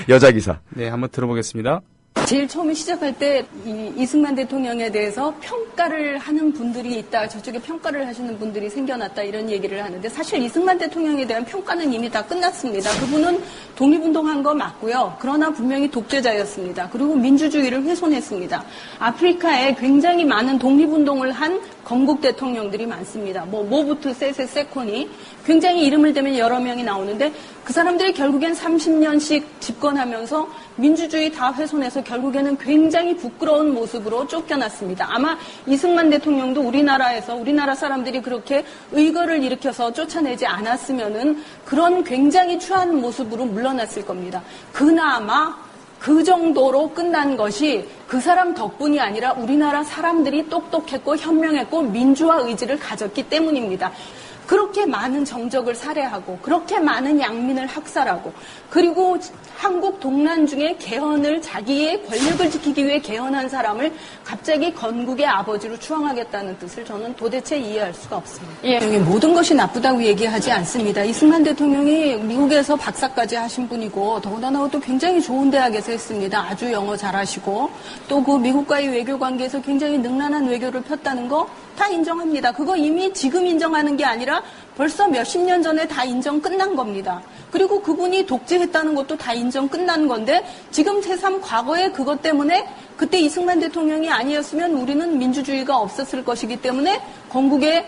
여자 기사. 네, 한번 들어보겠습니다. 제일 처음에 시작할 때 이승만 대통령에 대해서 평가를 하는 분들이 있다. 저쪽에 평가를 하시는 분들이 생겨났다. 이런 얘기를 하는데 사실 이승만 대통령에 대한 평가는 이미 다 끝났습니다. 그분은 독립운동한 거 맞고요. 그러나 분명히 독재자였습니다. 그리고 민주주의를 훼손했습니다. 아프리카에 굉장히 많은 독립운동을 한 건국 대통령들이 많습니다. 모부투 세세 세코니 굉장히 이름을 대면 여러 명이 나오는데 그 사람들이 결국엔 30년씩 집권하면서 민주주의 다 훼손해서 결국에는 굉장히 부끄러운 모습으로 쫓겨났습니다. 아마 이승만 대통령도 우리나라 사람들이 그렇게 의거를 일으켜서 쫓아내지 않았으면은 그런 굉장히 추한 모습으로 물러났을 겁니다. 그나마 그 정도로 끝난 것이 그 사람 덕분이 아니라 우리나라 사람들이 똑똑했고 현명했고 민주화 의지를 가졌기 때문입니다. 그렇게 많은 정적을 살해하고 그렇게 많은 양민을 학살하고 그리고 한국 동란 중에 개헌을 자기의 권력을 지키기 위해 개헌한 사람을 갑자기 건국의 아버지로 추앙하겠다는 뜻을 저는 도대체 이해할 수가 없습니다. 예. 모든 것이 나쁘다고 얘기하지 않습니다. 이승만 대통령이 미국에서 박사까지 하신 분이고 더군다나 또 굉장히 좋은 대학에서 했습니다. 아주 영어 잘하시고 또 그 미국과의 외교 관계에서 굉장히 능란한 외교를 폈다는 거 다 인정합니다. 그거 이미 지금 인정하는 게 아니라 벌써 몇십 년 전에 다 인정 끝난 겁니다. 그리고 그분이 독재했다는 것도 다 인정 끝난 건데 지금 새삼 과거에 그것 때문에 그때 이승만 대통령이 아니었으면 우리는 민주주의가 없었을 것이기 때문에 건국의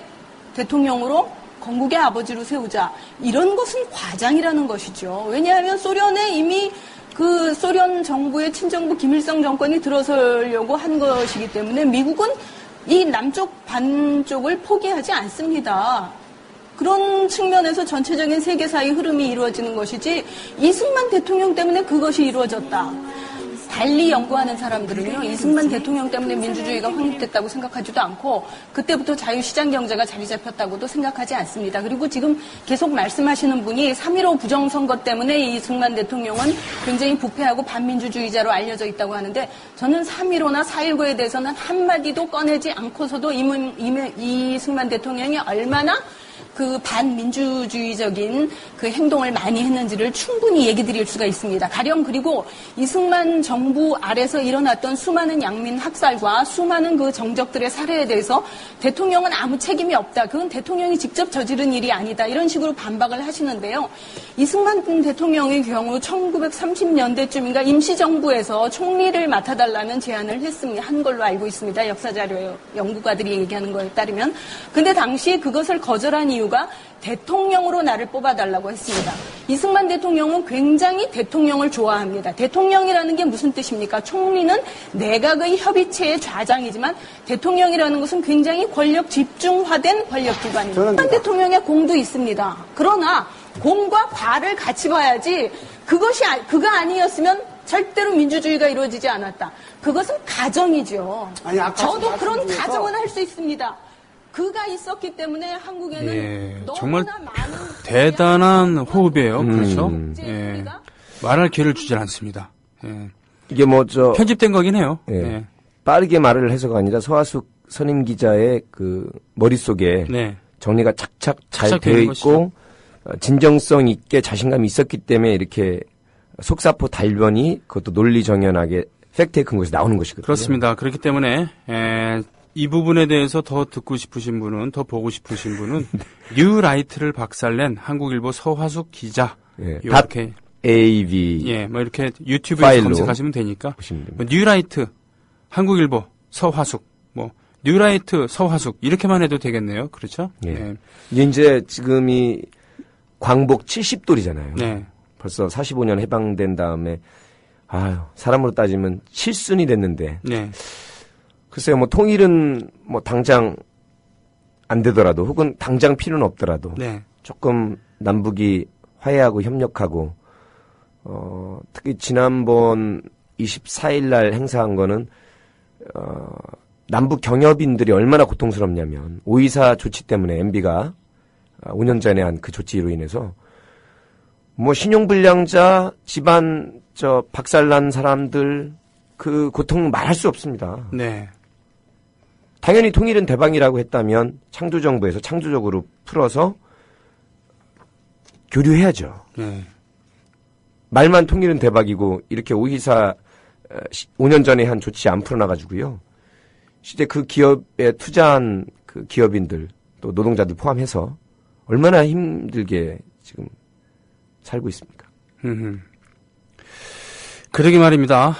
대통령으로 건국의 아버지로 세우자. 이런 것은 과장이라는 것이죠. 왜냐하면 소련에 이미 그 소련 정부의 친정부 김일성 정권이 들어서려고 한 것이기 때문에 미국은 이 남쪽 반쪽을 포기하지 않습니다. 그런 측면에서 전체적인 세계사의 흐름이 이루어지는 것이지 이승만 대통령 때문에 그것이 이루어졌다. 달리 연구하는 사람들은요, 이승만 대통령 때문에 민주주의가 확립됐다고 생각하지도 않고 그때부터 자유시장 경제가 자리 잡혔다고도 생각하지 않습니다. 그리고 지금 계속 말씀하시는 분이 3.15 부정선거 때문에 이승만 대통령은 굉장히 부패하고 반민주주의자로 알려져 있다고 하는데 저는 3.15나 4.19에 대해서는 한마디도 꺼내지 않고서도 이승만 대통령이 얼마나 그 반민주주의적인 그 행동을 많이 했는지를 충분히 얘기 드릴 수가 있습니다. 가령 그리고 이승만 정부 아래서 일어났던 수많은 양민 학살과 수많은 그 정적들의 살해에 대해서 대통령은 아무 책임이 없다. 그건 대통령이 직접 저지른 일이 아니다. 이런 식으로 반박을 하시는데요. 이승만 대통령의 경우 1930년대쯤인가 임시정부에서 총리를 맡아달라는 제안을 한 걸로 알고 있습니다. 역사자료 연구가들이 얘기하는 거에 따르면. 근데 당시 그것을 거절한 이유가 대통령으로 나를 뽑아달라고 했습니다. 이승만 대통령은 굉장히 대통령을 좋아합니다. 대통령이라는 게 무슨 뜻입니까? 총리는 내각의 협의체의 좌장이지만 대통령이라는 것은 굉장히 권력 집중화된 권력기관입니다. 이승만 대통령의 공도 있습니다. 그러나 공과 과를 같이 봐야지 그가 아니었으면 절대로 민주주의가 이루어지지 않았다. 그것은 가정이죠. 저도 그런 가정은 할 수 있습니다. 그가 있었기 때문에 한국에는 너무나 정말 많은 대단한 호흡이에요. 그렇죠? 예. 말할 기회를 주질 않습니다. 예. 이게 편집된 거긴 해요. 예. 예. 빠르게 말을 해서가 아니라 서하숙 선임 기자의 그 머릿속에 정리가 착착 잘 되어 있고 진정성 있게 자신감이 있었기 때문에 이렇게 속사포 달변이 그것도 논리정연하게 팩트에 근거해서 나오는 것이거든요. 그렇습니다. 그렇기 때문에 이 부분에 대해서 더 듣고 싶으신 분은, 더 보고 싶으신 분은 뉴라이트를 박살낸 한국일보 서화숙 기자 이렇게 AV 이렇게 유튜브에서 검색하시면 되니까 뉴라이트 한국일보 서화숙 뉴라이트 서화숙 이렇게만 해도 되겠네요. 그렇죠? 예. 이제 지금이 광복 70돌이잖아요. 네. 벌써 45년 해방된 다음에 사람으로 따지면 7순이 됐는데 글쎄요, 통일은 당장 안 되더라도 혹은 당장 필요는 없더라도 조금 남북이 화해하고 협력하고 특히 지난번 24일 날 행사한 거는 남북 경협인들이 얼마나 고통스럽냐면 5.24 조치 때문에 MB가 5년 전에 한 그 조치로 인해서 신용불량자 집안 박살난 사람들 그 고통은 말할 수 없습니다. 네. 당연히 통일은 대박이라고 했다면 창조정부에서 창조적으로 풀어서 교류해야죠. 말만 통일은 대박이고 이렇게 5.24 5년 전에 한 조치 안 풀어놔가지고요. 실제 그 기업에 투자한 그 기업인들 또 노동자들 포함해서 얼마나 힘들게 지금 살고 있습니까? 그러게 말입니다.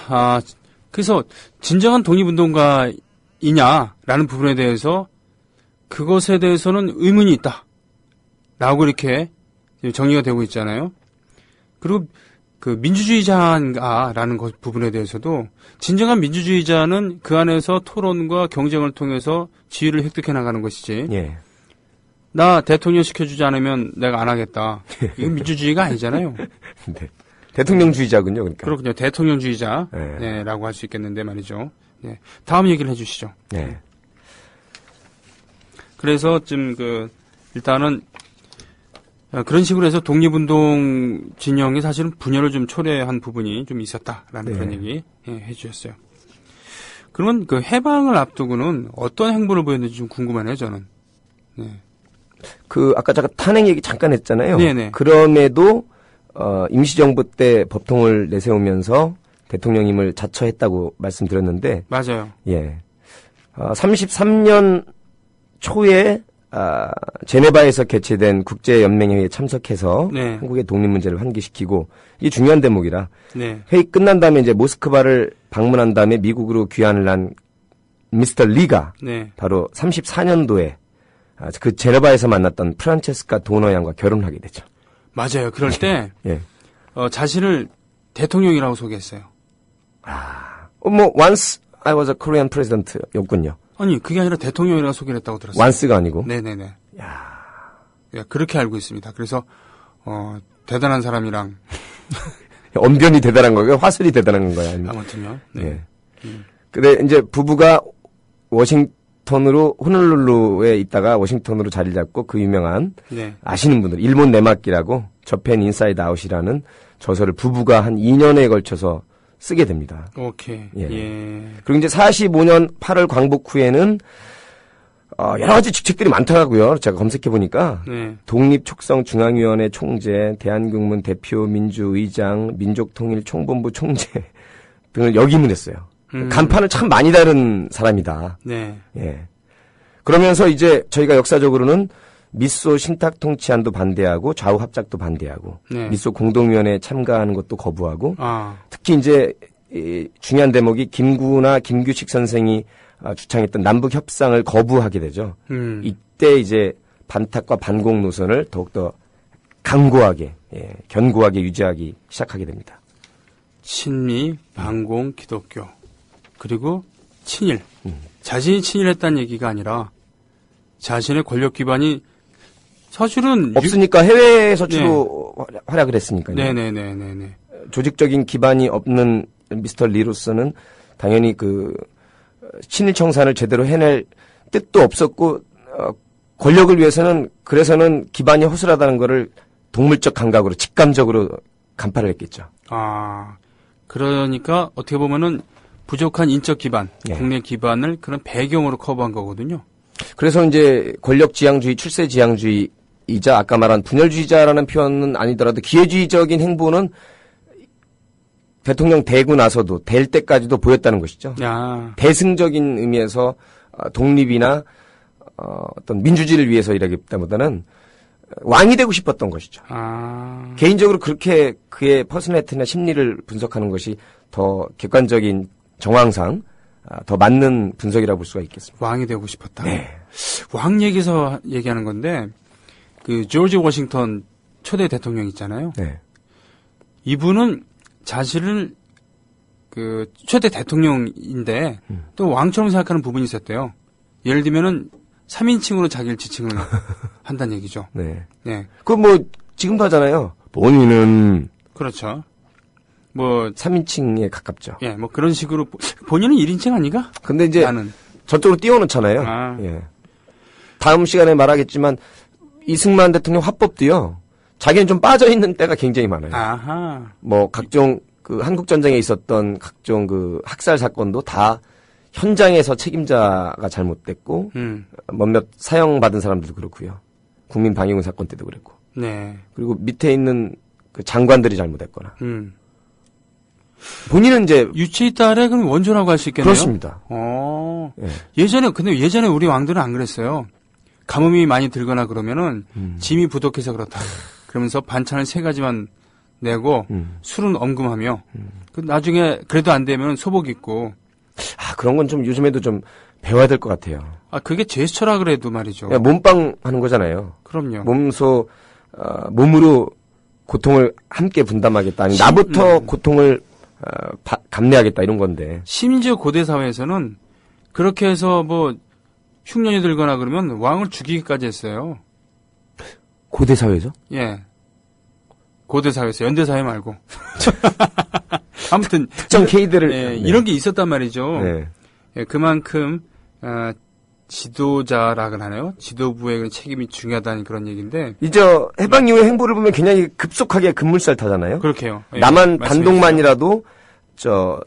그래서 진정한 독립운동가이냐라는 부분에 대해서 그것에 대해서는 의문이 있다. 라고 이렇게 정리가 되고 있잖아요. 그리고 그 민주주의자인가라는 부분에 대해서도 진정한 민주주의자는 그 안에서 토론과 경쟁을 통해서 지위를 획득해 나가는 것이지. 예. 나 대통령 시켜주지 않으면 내가 안 하겠다. 이건 민주주의가 아니잖아요. 네. 대통령주의자군요, 그러니까. 그렇군요. 대통령주의자. 네. 네, 라고 할 수 있겠는데 말이죠. 네. 다음 얘기를 해주시죠. 네. 그래서 일단은 그런 식으로 해서 독립운동 진영이 사실은 분열을 좀 초래한 부분이 좀 있었다라는 네. 그런 얘기 해주셨어요. 그러면 그 해방을 앞두고는 어떤 행보를 보였는지 좀 궁금하네요, 저는. 네. 아까 제가 탄핵 얘기 잠깐 했잖아요. 네네. 그럼에도, 임시정부 때 법통을 내세우면서 대통령임을 자처했다고 말씀드렸는데, 맞아요. 예. 33년 초에, 제네바에서 개최된 국제연맹회의에 참석해서 네. 한국의 독립 문제를 환기시키고, 이게 중요한 대목이라, 네. 회의 끝난 다음에 이제 모스크바를 방문한 다음에 미국으로 귀환을 한 미스터 리가 네. 바로 34년도에 그 제네바에서 만났던 프란체스카 도너 양과 결혼을 하게 되죠. 맞아요. 그럴 때, 예. 자신을 대통령이라고 소개했어요. once I was a Korean president 였군요. 아니, 그게 아니라 대통령이라고 소개를 했다고 들었어요. once가 아니고. 네네네. 예, 그렇게 알고 있습니다. 그래서, 대단한 사람이랑, 언변이 대단한 거예요? 화술이 대단한 건가요? 아니면? 아무튼요. 네. 예. 근데 이제 부부가 호놀룰루에 있다가 워싱턴으로 자리를 잡고 그 유명한 네. 아시는 분들 일본 내막기라고 저펜 인사이드 아웃이라는 저서를 부부가 한 2년에 걸쳐서 쓰게 됩니다. 오케이. 예. 예. 그리고 이제 45년 8월 광복 후에는 여러 가지 직책들이 많더라고요. 제가 검색해 보니까 네. 독립촉성중앙위원회 총재, 대한국문 대표 민주의장, 민족통일총본부 총재 등을 역임을 했어요. 간판을 참 많이 다른 사람이다. 네. 예. 그러면서 이제 저희가 역사적으로는 미소 신탁통치안도 반대하고 좌우 합작도 반대하고 네. 미소 공동위원회에 참가하는 것도 거부하고 아. 특히 이제 중요한 대목이 김구나 김규식 선생이 주창했던 남북 협상을 거부하게 되죠. 이때 이제 반탁과 반공 노선을 더욱더 강고하게 견고하게 유지하기 시작하게 됩니다. 친미, 반공, 기독교 그리고 친일. 자신이 친일했다는 얘기가 아니라 자신의 권력 기반이 사실은 없으니까 해외 서치로 활약을 했으니까요. 네네네네네. 조직적인 기반이 없는 미스터 리로서는 당연히 친일 청산을 제대로 해낼 뜻도 없었고 권력을 위해서는 그래서는 기반이 허술하다는 거를 동물적 감각으로 직감적으로 간파를 했겠죠. 아, 그러니까 어떻게 보면은 부족한 인적 기반, 예. 국내 기반을 그런 배경으로 커버한 거거든요. 그래서 이제 권력지향주의, 출세지향주의이자 아까 말한 분열주의자라는 표현은 아니더라도 기회주의적인 행보는 대통령 되고 나서도 될 때까지도 보였다는 것이죠. 야, 대승적인 의미에서 독립이나 어떤 민주주의를 위해서 일하기보다는 왕이 되고 싶었던 것이죠. 아, 개인적으로 그렇게 그의 퍼스널리티나 심리를 분석하는 것이 더 객관적인 정황상 더 맞는 분석이라고 볼 수가 있겠습니다. 왕이 되고 싶었다. 네. 왕 얘기에서 얘기하는 건데 조지 워싱턴 초대 대통령 있잖아요. 네. 이분은 자신을 초대 대통령인데 또 왕처럼 생각하는 부분이 있었대요. 예를 들면은 3인칭으로 자기를 지칭을 한다는 얘기죠. 네. 네. 지금도 하잖아요. 본인은 그렇죠. 3인칭에 가깝죠. 예, 그런 식으로 본인은 1인칭 아닌가? 근데 이제 나는. 저쪽으로 띄워놓잖아요. 아. 예. 다음 시간에 말하겠지만 이승만 대통령 화법도요. 자기는 좀 빠져 있는 때가 굉장히 많아요. 아하. 각종 한국 전쟁에 있었던 각종 학살 사건도 다 현장에서 책임자가 잘못됐고 몇몇 사형받은 사람들도 그렇고요. 국민방위군 사건 때도 그랬고. 네. 그리고 밑에 있는 장관들이 잘못했거나. 본인은 이제 유치에 따라 그럼 원조라고 할 수 있겠네요. 그렇습니다. 예. 예. 근데 예전에 우리 왕들은 안 그랬어요. 가뭄이 많이 들거나 그러면은 짐이 부족해서 그렇다. 그러면서 반찬을 3가지만 내고 술은 엄금하며 나중에 그래도 안 되면 소복 입고 그런 건 좀 요즘에도 좀 배워야 될 것 같아요. 그게 제스처라 그래도 말이죠. 그냥 몸빵 하는 거잖아요. 그럼요. 몸으로 고통을 함께 분담하겠다. 아니, 나부터 고통을 감내하겠다 이런 건데. 심지어 고대 사회에서는 그렇게 해서 뭐 흉년이 들거나 그러면 왕을 죽이기까지 했어요. 고대 사회죠? 예. 고대 사회에서 연대 사회 말고. 아무튼 특정 K들을 예, 이런 게 있었단 말이죠. 네. 예, 그만큼 지도자라고 하나요? 지도부의 책임이 중요하다는 그런 얘기인데. 이제 해방 이후의 행보를 보면 굉장히 급속하게 급물살 타잖아요. 그렇게요. 예, 남한 말씀해 단독만이라도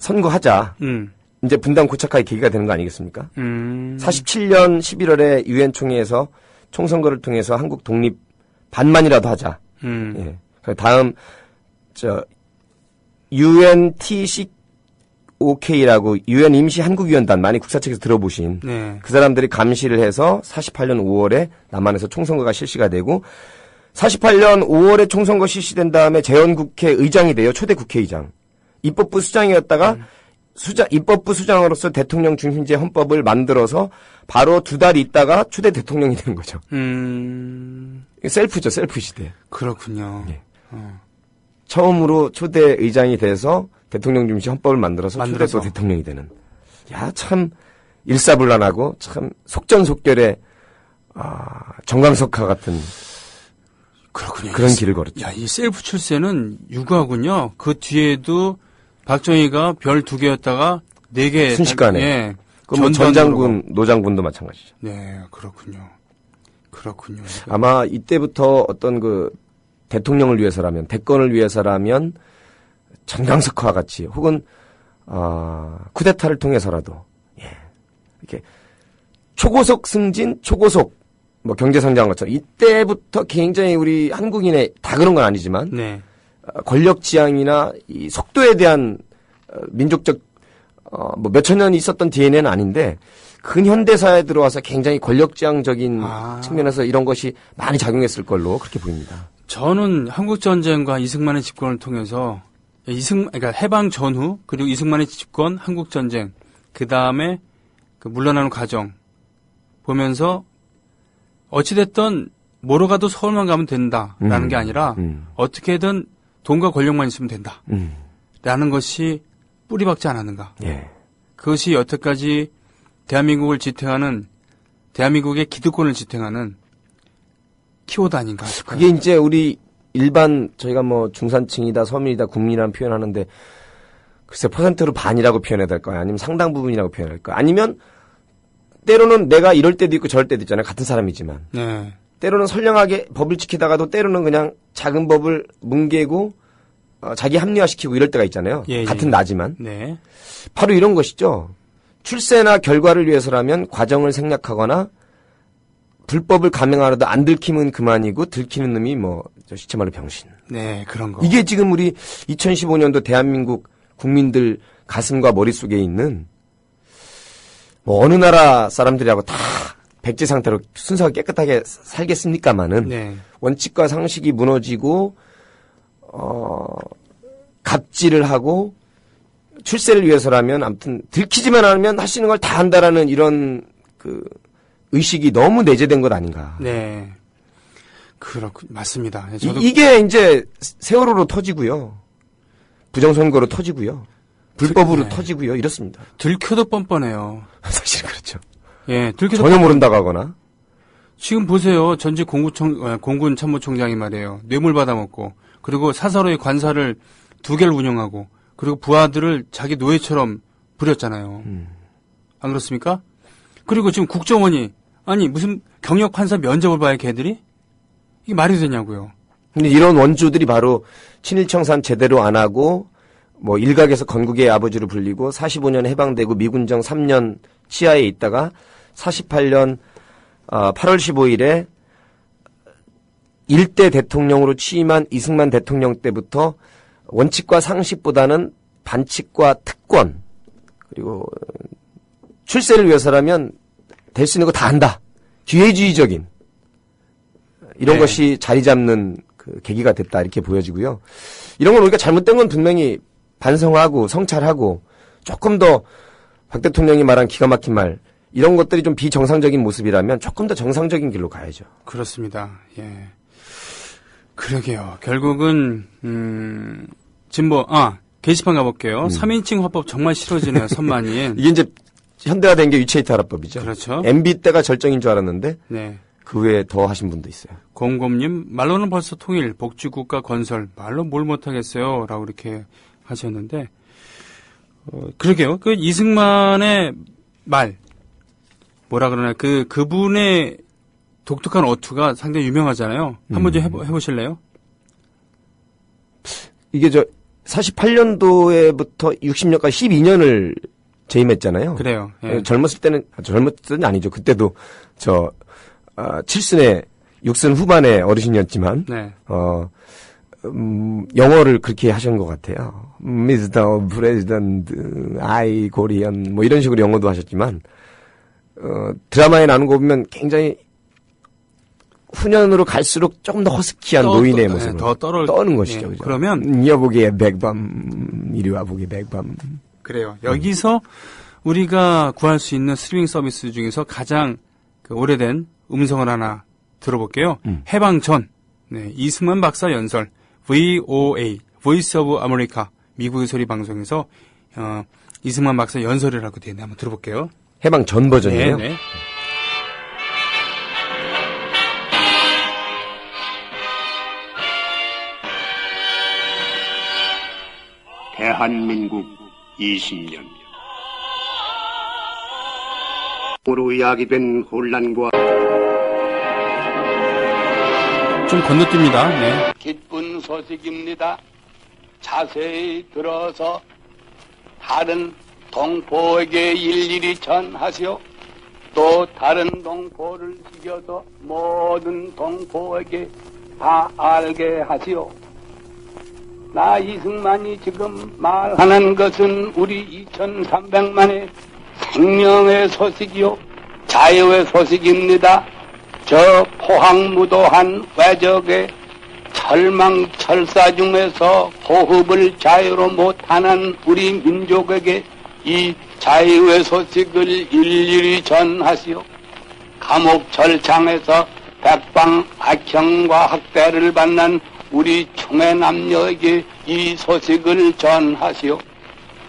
선거하자. 주시죠. 이제 분단 고착화의 계기가 되는 거 아니겠습니까? 47년 11월에 유엔 총회에서 총선거를 통해서 한국 독립 반만이라도 하자. 예. 다음 UNTCOK라고 유엔 임시 한국위원단 많이 국사책에서 들어보신 네. 그 사람들이 감시를 해서 48년 5월에 남한에서 총선거가 실시가 되고 48년 5월에 총선거 실시된 다음에 재헌국회 의장이 돼요. 초대 국회의장. 입법부 수장이었다가 입법부 수장으로서 대통령 중심제 헌법을 만들어서 바로 2달 있다가 초대 대통령이 되는 거죠. 셀프죠, 셀프 시대. 그렇군요. 예. 처음으로 초대 의장이 돼서 대통령 중심 헌법을 만들어서 초대 또 대통령이 되는. 야, 참 일사불란하고 참 속전속결의 정광석화 같은 그렇군요. 그런 길을 걸었죠. 야, 이 셀프 출세는 유가군요. 그 뒤에도 박정희가 별 2개였다가 4개. 순식간에. 예. 뭐 전장군, 노장군도 마찬가지죠. 네, 그렇군요. 그렇군요. 아마 이때부터 어떤 대통령을 위해서라면, 대권을 위해서라면, 전광석화와 같이, 혹은, 쿠데타를 통해서라도, 이렇게, 초고속 승진, 초고속, 경제성장한 것처럼, 이때부터 굉장히 우리 한국인의, 다 그런 건 아니지만, 네. 권력 지향이나 이 속도에 대한, 민족적, 몇천 년 있었던 DNA는 아닌데, 근현대사에 들어와서 굉장히 권력지향적인 측면에서 이런 것이 많이 작용했을 걸로 그렇게 보입니다. 저는 한국전쟁과 이승만의 집권을 통해서 그러니까 해방 전후 그리고 이승만의 집권, 한국전쟁 그 다음에 물러나는 과정 보면서 어찌됐든 뭐로 가도 서울만 가면 된다라는 게 아니라 어떻게든 돈과 권력만 있으면 된다라는 것이 뿌리박지 않았는가. 예. 그것이 여태까지 대한민국을 지탱하는 대한민국의 기득권을 지탱하는 키워드 아닌가 싶어요. 그게 이제 우리 일반 저희가 중산층이다 서민이다 국민이라는 표현하는데 글쎄 퍼센트로 반이라고 표현해야 될까요? 아니면 상당 부분이라고 표현해야 될까요? 아니면 때로는 내가 이럴 때도 있고 저럴 때도 있잖아요. 같은 사람이지만. 네. 때로는 선량하게 법을 지키다가도 때로는 그냥 작은 법을 뭉개고 자기 합리화시키고 이럴 때가 있잖아요. 예, 같은 나지만. 네. 바로 이런 것이죠. 출세나 결과를 위해서라면 과정을 생략하거나 불법을 감행하려도 안 들키면 그만이고 들키는 놈이 시체 말로 병신. 네, 그런 거. 이게 지금 우리 2015년도 대한민국 국민들 가슴과 머릿속에 있는 어느 나라 사람들이라고 다 백지 상태로 순서가 깨끗하게 살겠습니까마는 네. 원칙과 상식이 무너지고 갑질을 하고 출세를 위해서라면 아무튼 들키지만 않으면 할 수 있는 걸 다 한다라는 이런 의식이 너무 내재된 것 아닌가. 네. 맞습니다. 저도 이게 이제 세월호로 터지고요. 부정선거로 터지고요. 불법으로 네. 터지고요. 이렇습니다. 들켜도 뻔뻔해요. 사실 그렇죠. 예, 들켜도 전혀 모른다고 하거나. 지금 보세요. 전직 공군 참모총장이 말이에요. 뇌물 받아먹고 그리고 사설의 관사를 2개를 운영하고 그리고 부하들을 자기 노예처럼 부렸잖아요. 안 그렇습니까? 그리고 지금 국정원이 무슨 경력 판사 면접을 봐야 걔들이? 이게 말이 되냐고요. 근데 이런 원조들이 바로 친일청산 제대로 안 하고 일각에서 건국의 아버지로 불리고 45년 해방되고 미군정 3년 치하에 있다가 48년 8월 15일에 1대 대통령으로 취임한 이승만 대통령 때부터 원칙과 상식보다는 반칙과 특권 그리고 출세를 위해서라면 될 수 있는 거 다 한다. 기회주의적인 이런 네. 것이 자리 잡는 계기가 됐다 이렇게 보여지고요. 이런 걸 우리가 잘못된 건 분명히 반성하고 성찰하고 조금 더 박 대통령이 말한 기가 막힌 말 이런 것들이 좀 비정상적인 모습이라면 조금 더 정상적인 길로 가야죠. 그렇습니다. 예. 그러게요. 결국은 지금 게시판 가볼게요. 3인칭 화법 정말 싫어지네요. 선만이. 이게 이제 현대화된 게 위치에이트 하라법이죠. 그렇죠. MB 때가 절정인 줄 알았는데 네. 그 외에 더 하신 분도 있어요. 곰곰님 말로는 벌써 통일, 복지국가 건설, 말로 뭘 못하겠어요. 라고 이렇게 하셨는데 그러게요. 그 이승만의 말 뭐라 그러나 그분의 독특한 어투가 상당히 유명하잖아요. 한번 좀 해보실래요? 이게 48년도에부터 60년까지 12년을 재임했잖아요. 그래요. 예. 젊었을 때는 아니죠. 그때도 칠순에 6순 후반의 어르신이었지만 네. 영어를 그렇게 하신 것 같아요. Mr. President, I Korean 뭐 이런 식으로 영어도 하셨지만 드라마에 나오는 거 보면 굉장히 후년으로 갈수록 조금 더 허스키한 노인의 모습으로 떠는 것이죠. 네. 그죠? 그러면 여보기에 백밤 이리 와보기에 백밤. 그래요. 여기서 우리가 구할 수 있는 스트리밍 서비스 중에서 가장 오래된 음성을 하나 들어볼게요. 해방 전 이승만 박사 연설 VOA Voice of America 미국의 소리 방송에서 이승만 박사 연설이라고 되어 있는데 한번 들어볼게요. 해방 전 버전이에요. 네. 대한민국 20년 으로 야기된 혼란과 좀 건너뜁니다. 네. 기쁜 소식입니다. 자세히 들어서 다른 동포에게 일일이 전하시오. 또 다른 동포를 시켜서 모든 동포에게 다 알게 하시오. 나 이승만이 지금 말하는 것은 우리 2300만의 생명의 소식이요 자유의 소식입니다. 저 포항무도한 외적의 철망철사 중에서 호흡을 자유로 못하는 우리 민족에게 이 자유의 소식을 일일이 전하시오. 감옥 절창에서 백방 악형과 학대를 받는 우리 총애 남녀에게 이 소식을 전하시오.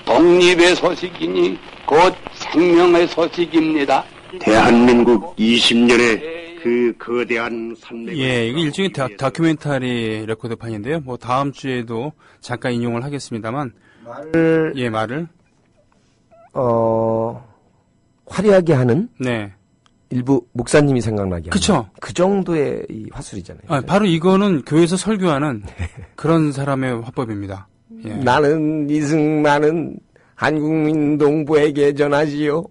독립의 소식이니 곧 생명의 소식입니다. 대한민국 20년의 그 거대한 산맥. 예, 이게 일종의 다큐멘터리 레코드판인데요. 뭐 다음 주에도 잠깐 인용을 하겠습니다만 말을 화려하게 하는 네. 일부 목사님이 생각나게 그쵸. 하는 그 정도의 이 화술이잖아요. 바로 이거는 교회에서 설교하는 그런 사람의 화법입니다. 예. 나는 이승만은 한국민 동포에게 전하지요.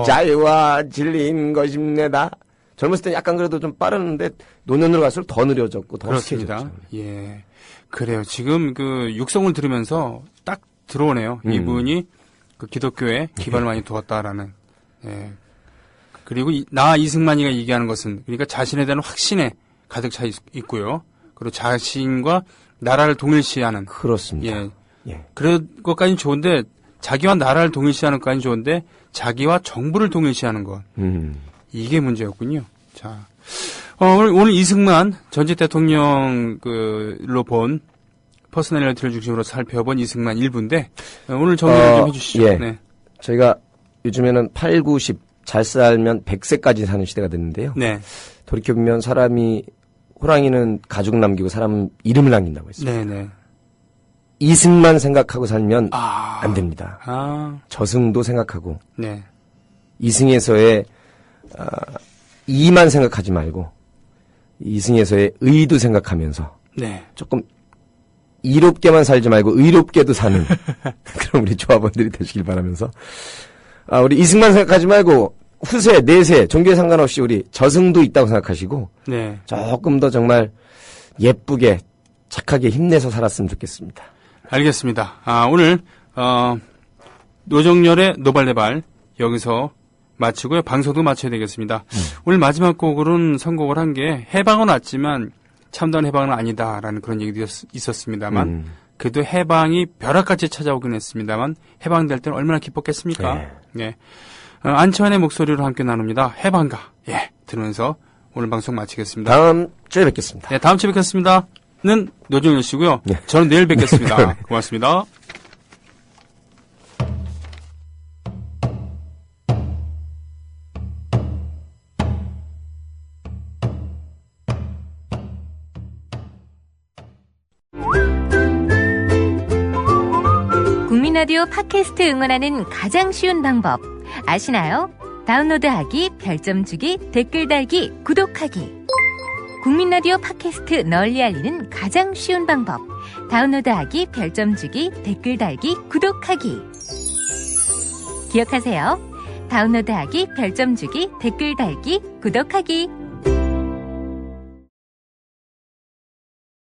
자유와 진리인 것입니다. 젊었을 때 약간 그래도 좀 빠르는데 노년으로 갈수록 더 느려졌고 더 그렇습니다. 스케졌죠. 예, 그래요. 지금 그 육성을 들으면서 딱 들어오네요. 이분이 그 기독교에 기반을 많이 두었다라는. 예. 그리고 나 이승만이가 얘기하는 것은 그러니까 자신에 대한 확신에 가득 차 있고요. 그리고 자신과 나라를 동일시하는. 그렇습니다. 예. 그런 것까지는 좋은데 자기와 나라를 동일시하는 것까지는 좋은데 자기와 정부를 동일시하는 것. 이게 문제였군요. 자, 오늘 이승만 전직 대통령로 본 퍼스널리티를 중심으로 살펴본 이승만 1부인데 오늘 정리를 좀 해주시죠. 예. 네. 저희가 요즘에는 8, 90 잘 살면 100세까지 사는 시대가 됐는데요. 네. 돌이켜보면 사람이 호랑이는 가죽 남기고 사람 이름을 남긴다고 했어요. 네네. 이승만 생각하고 살면 안 됩니다. 저승도 생각하고 네. 이승에서의 이만 생각하지 말고 이승에서의 의도 생각하면서 네. 조금 이롭게만 살지 말고 의롭게도 사는 그런 우리 조합원들이 되시길 바라면서 우리 이승만 생각하지 말고 후세, 내세, 종교에 상관없이 우리 저승도 있다고 생각하시고 네. 조금 더 정말 예쁘게 착하게 힘내서 살았으면 좋겠습니다. 알겠습니다. 오늘 노정열의 노발대발 여기서 마치고요. 방송도 마쳐야 되겠습니다. 오늘 마지막 곡으로는 선곡을 한 게 해방은 왔지만 참다운 해방은 아니다라는 그런 얘기도 있었습니다만 그래도 해방이 벼락같이 찾아오긴 했습니다만 해방될 때는 얼마나 기뻤겠습니까? 네. 네. 안치환의 목소리로 함께 나눕니다. 해방가. 예, 들으면서 오늘 방송 마치겠습니다. 다음 주에 뵙겠습니다. 예, 다음 주에 뵙겠습니다. 는 노준현 씨고요. 네. 저는 내일 뵙겠습니다. 고맙습니다. 국민라디오 팟캐스트 응원하는 가장 쉬운 방법 아시나요? 다운로드하기, 별점 주기, 댓글 달기, 구독하기. 국민라디오 팟캐스트 널리 알리는 가장 쉬운 방법. 다운로드하기, 별점 주기, 댓글 달기, 구독하기. 기억하세요. 다운로드하기, 별점 주기, 댓글 달기, 구독하기.